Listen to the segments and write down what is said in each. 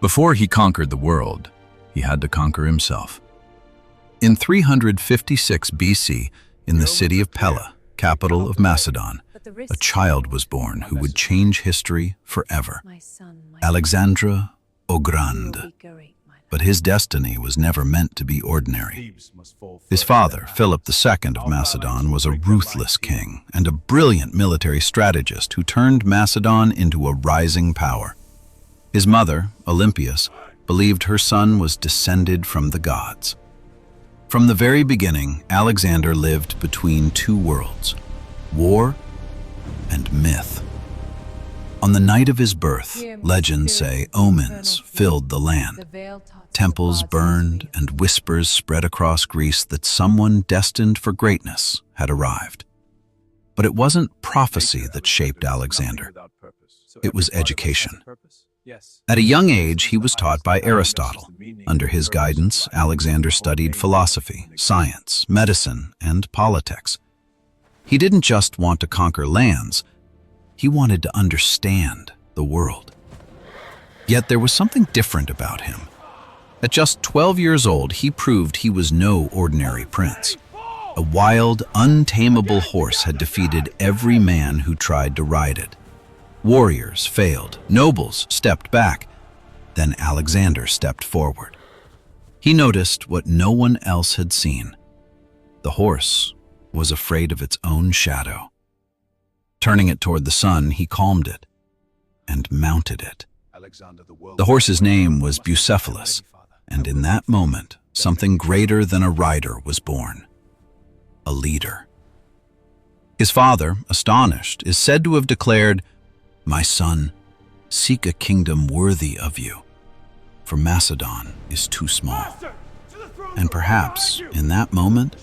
Before he conquered the world, he had to conquer himself. In 356 BC, in the city of Pella, capital of Macedon, a child was born who would change history forever. Alexandre the Grande. But his destiny was never meant to be ordinary. His father, Philip II of Macedon, was a ruthless king and a brilliant military strategist who turned Macedon into a rising power. His mother, Olympias, believed her son was descended from the gods. From the very beginning, Alexander lived between two worlds, war and myth. On the night of his birth, legends say omens filled the land. Temples burned and whispers spread across Greece that someone destined for greatness had arrived. But it wasn't prophecy that shaped Alexander. It was education. At a young age, he was taught by Aristotle. Under his guidance, Alexander studied philosophy, science, medicine, and politics. He didn't just want to conquer lands, he wanted to understand the world. Yet there was something different about him. At just 12 years old, he proved he was no ordinary prince. A wild, untamable horse had defeated every man who tried to ride it. Warriors failed, nobles stepped back, then Alexander stepped forward. He noticed what no one else had seen. The horse was afraid of its own shadow. Turning it toward the sun, he calmed it and mounted it. The horse's name was Bucephalus, and in that moment, something greater than a rider was born. A leader. His father, astonished, is said to have declared, "My son, seek a kingdom worthy of you, for Macedon is too small." And perhaps, in that moment,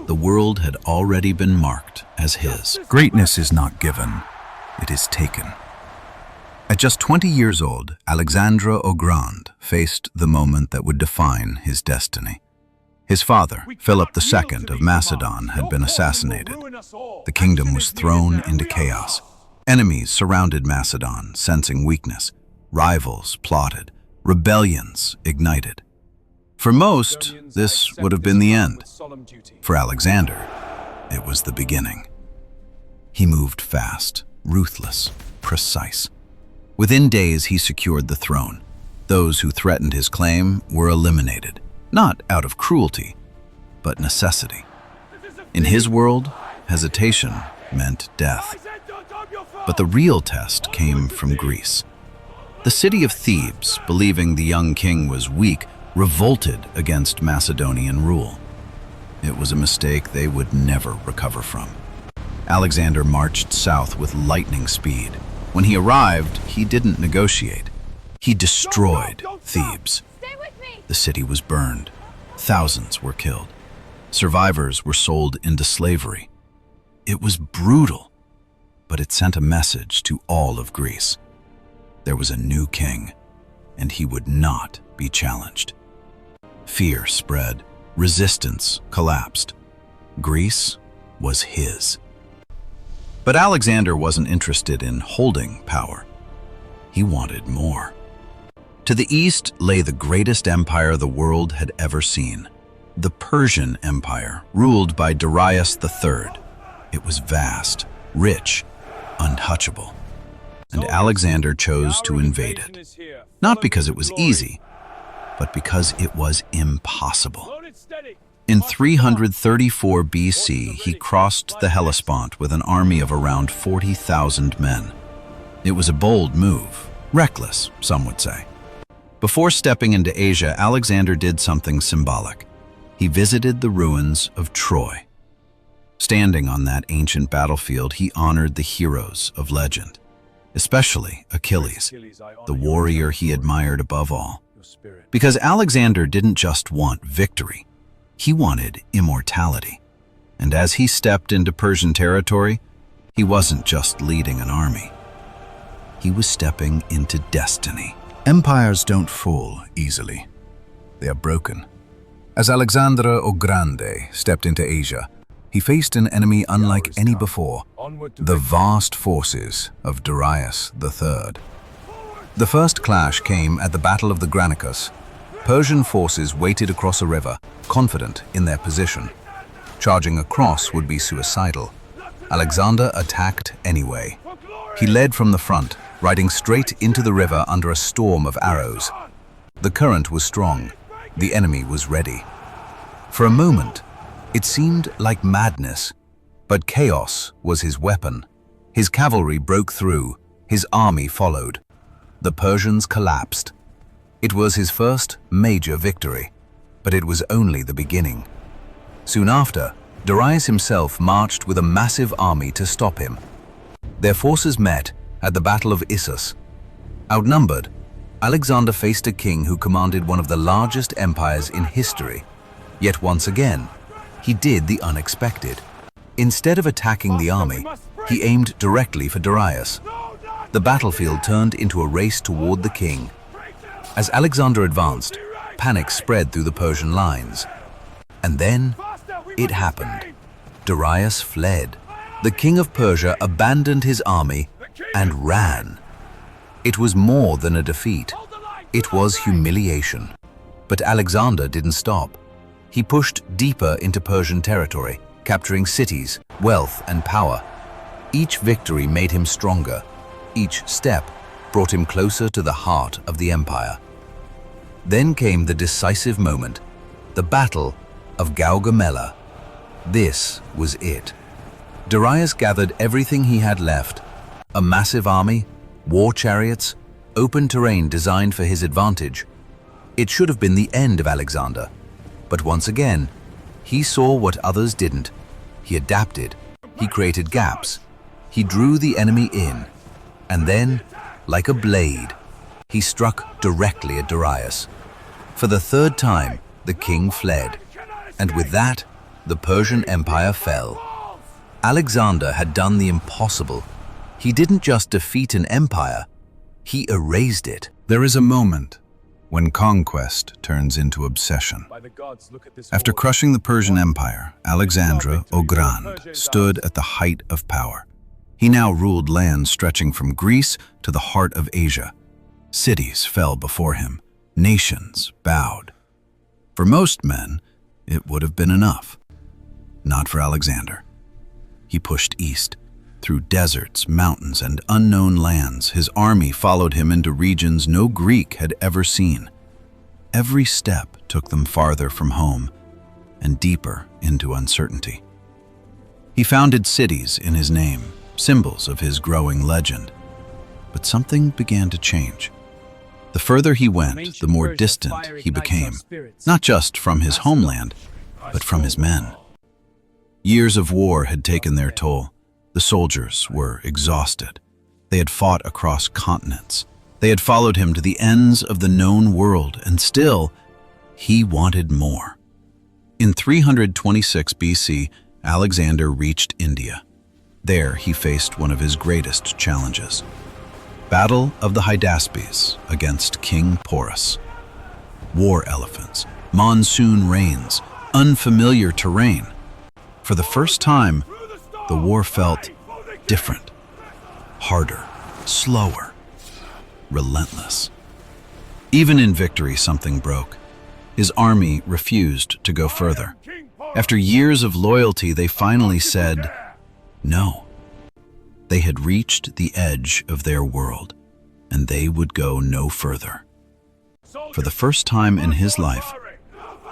the world had already been marked as his. Greatness is not given, it is taken. At just 20 years old, Alexandre the Grande faced the moment that would define his destiny. His father, Philip II of Macedon, had been assassinated. The kingdom was thrown into chaos. Enemies surrounded Macedon, sensing weakness. Rivals plotted. Rebellions ignited. For most, this would have been the end. For Alexander, it was the beginning. He moved fast, ruthless, precise. Within days, he secured the throne. Those who threatened his claim were eliminated, not out of cruelty, but necessity. In his world, hesitation meant death. But the real test came from Greece. The city of Thebes, believing the young king was weak, revolted against Macedonian rule. It was a mistake they would never recover from. Alexander marched south with lightning speed. When he arrived, he didn't negotiate. He destroyed Thebes. The city was burned. Thousands were killed. Survivors were sold into slavery. It was brutal, but it sent a message to all of Greece. There was a new king, and he would not be challenged. Fear spread. Resistance collapsed. Greece was his. But Alexander wasn't interested in holding power. He wanted more. To the east lay the greatest empire the world had ever seen, the Persian Empire, ruled by Darius III. It was vast, rich, untouchable, and Alexander chose to invade it. Not because it was easy, but because it was impossible. In 334 BC, he crossed the Hellespont with an army of around 40,000 men. It was a bold move, reckless, some would say. Before stepping into Asia, Alexander did something symbolic. He visited the ruins of Troy. Standing on that ancient battlefield, he honored the heroes of legend, especially Achilles, the warrior he admired above all. Because Alexander didn't just want victory, he wanted immortality. And as he stepped into Persian territory, he wasn't just leading an army. He was stepping into destiny. Empires don't fall easily. They are broken. As Alexandre the Grande stepped into Asia, he faced an enemy unlike any before, the vast forces of Darius III. The first clash came at the Battle of the Granicus. Persian forces waited across a river, confident in their position. Charging across would be suicidal. Alexander attacked anyway. He led from the front, riding straight into the river under a storm of arrows. The current was strong. The enemy was ready. For a moment, it seemed like madness, but chaos was his weapon. His cavalry broke through. His army followed. The Persians collapsed. It was his first major victory, but it was only the beginning. Soon after, Darius himself marched with a massive army to stop him. Their forces met at the Battle of Issus. Outnumbered, Alexander faced a king who commanded one of the largest empires in history. Yet once again, he did the unexpected. Instead of attacking the army, he aimed directly for Darius. The battlefield turned into a race toward the king. As Alexander advanced, panic spread through the Persian lines. And then, it happened. Darius fled. The king of Persia abandoned his army and ran. It was more than a defeat. It was humiliation. But Alexander didn't stop. He pushed deeper into Persian territory, capturing cities, wealth, and power. Each victory made him stronger. Each step brought him closer to the heart of the empire. Then came the decisive moment, the Battle of Gaugamela. This was it. Darius gathered everything he had left: a massive army, war chariots, open terrain designed for his advantage. It should have been the end of Alexander. But once again, he saw what others didn't. He adapted. He created gaps. He drew the enemy in. And then, like a blade, he struck directly at Darius. For the third time, the king fled. And with that, the Persian Empire fell. Alexander had done the impossible. He didn't just defeat an empire, he erased it. There is a moment when conquest turns into obsession. After crushing the Persian Empire, Alexandre the Grande stood at the height of power. He now ruled lands stretching from Greece to the heart of Asia. Cities fell before him. Nations bowed. For most men, it would have been enough. Not for Alexander. He pushed east. Through deserts, mountains, and unknown lands, his army followed him into regions no Greek had ever seen. Every step took them farther from home and deeper into uncertainty. He founded cities in his name, symbols of his growing legend. But something began to change. The further he went, the more distant he became, not just from his homeland, but from his men. Years of war had taken their toll. The soldiers were exhausted. They had fought across continents. They had followed him to the ends of the known world, and still, he wanted more. In 326 BC, Alexander reached India. There he faced one of his greatest challenges. Battle of the Hydaspes against King Porus. War elephants, monsoon rains, unfamiliar terrain. For the first time, the war felt different, harder, slower, relentless. Even in victory, something broke. His army refused to go further. After years of loyalty, they finally said no. They had reached the edge of their world, and they would go no further. For the first time in his life,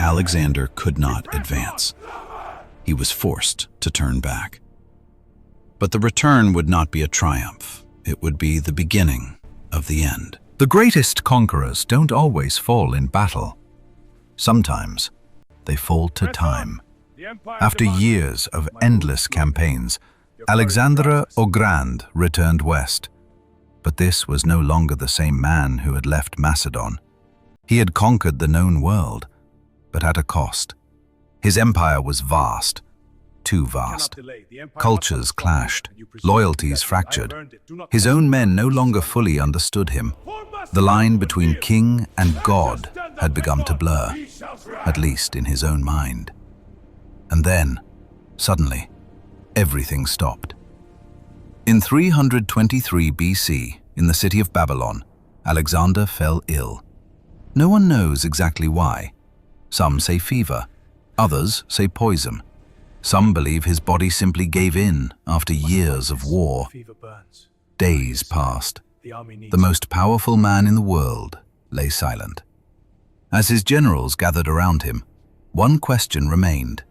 Alexander could not advance. He was forced to turn back. But the return would not be a triumph. It would be the beginning of the end. The greatest conquerors don't always fall in battle. Sometimes they fall to time. After years of endless campaigns, Alexandre the Grande returned west. But this was no longer the same man who had left Macedon. He had conquered the known world, but at a cost. His empire was vast. Too vast. Cultures clashed, loyalties fractured. His own men no longer fully understood him. The line between king and god had begun to blur, at least in his own mind. And then, suddenly, everything stopped. In 323 BC, in the city of Babylon, Alexander fell ill. No one knows exactly why. Some say fever, others say poison. Some believe his body simply gave in after years of war. Days passed. The most powerful man in the world lay silent. As his generals gathered around him, one question remained: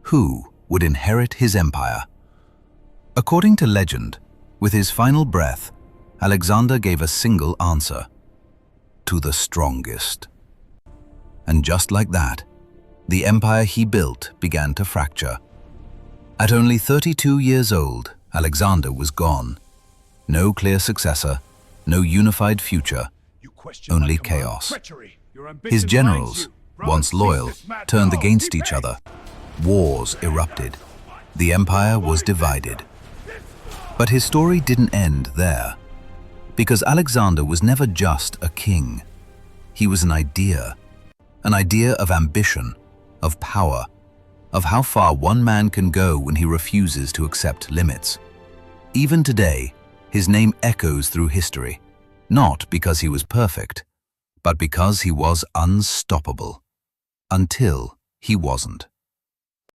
who would inherit his empire? According to legend, with his final breath, Alexander gave a single answer: to the strongest. And just like that, the empire he built began to fracture. At only 32 years old, Alexander was gone. No clear successor, no unified future, only chaos. His generals, once loyal, turned against each other. Wars erupted. The empire was divided. But his story didn't end there, because Alexander was never just a king. He was an idea of ambition, of power, of how far one man can go when he refuses to accept limits. Even today, his name echoes through history, not because he was perfect, but because he was unstoppable, until he wasn't.